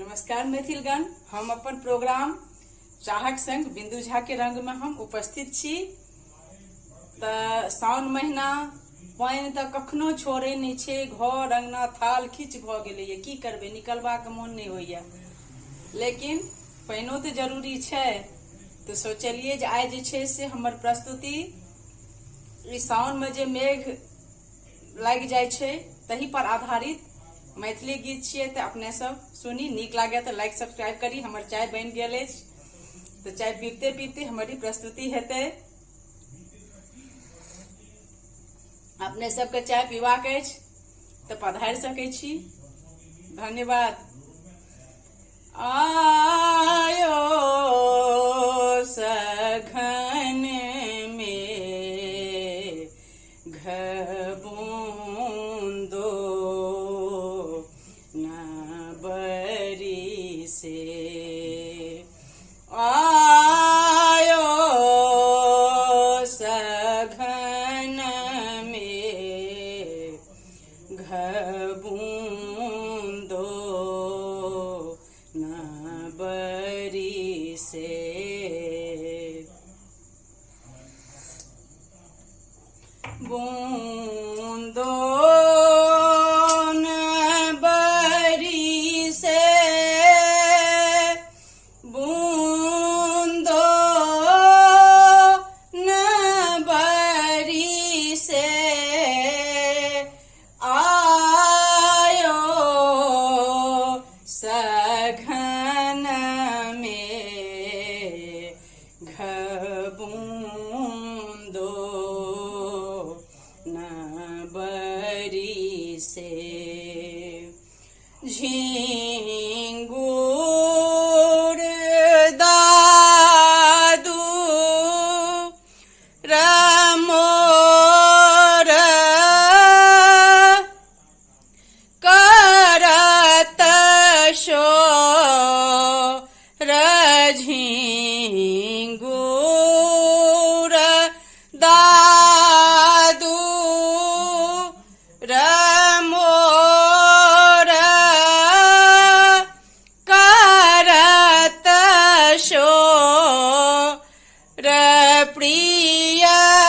नमस्कार मैथिलगण, हम अपन प्रोग्राम चाहक संग बिंदु झा के रंग में हम उपस्थित छी। सावन महीना पानि तऽ कखनो छोड़े नहीं छे, घर अंगना थाल खींच भ गेलैये। की करबे, निकलबाक मोन नहीं होइया, लेकिन पानिओ तऽ जरूरी छै। तो सोचलिए जे आइ जे छै से हमर प्रस्तुति ई सावन में जे मेघ लागि जाइ छै तही पर आधारित मैथिली गीत छियै। तो अपने सब सुनी, नीक लागे तो लाइक सब्सक्राइब करी। हमर चाय बन गेल अछि, तो चाय पीते पीते हमारी प्रस्तुति हेतै। अपने सबके चाय पीबाक अछि तो पधारि सकै छी। धन्यवाद। आयो सघन में घबूंदो न बरी से, आयो सघन में घबूंदो न बरी से। बूंदो न बरी से, बूंदो न बरी से, आयो सघन में घबूंदो न बरी से। झिंगुर दादू रमोर करत शोर, झिंगुर दादू रमोर करत शोर, प्रियतम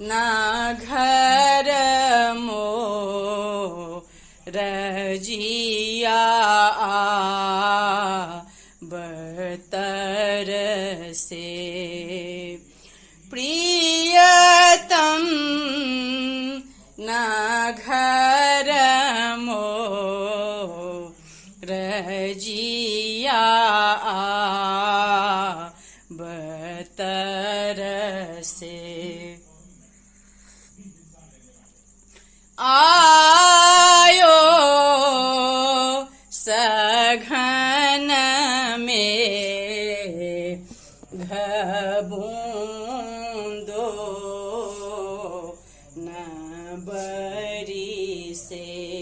न घर मोर जिया बतर से। प्रियतम न घर मोर जिया बतर से। आयो सघन में घबूंदो न बरी से।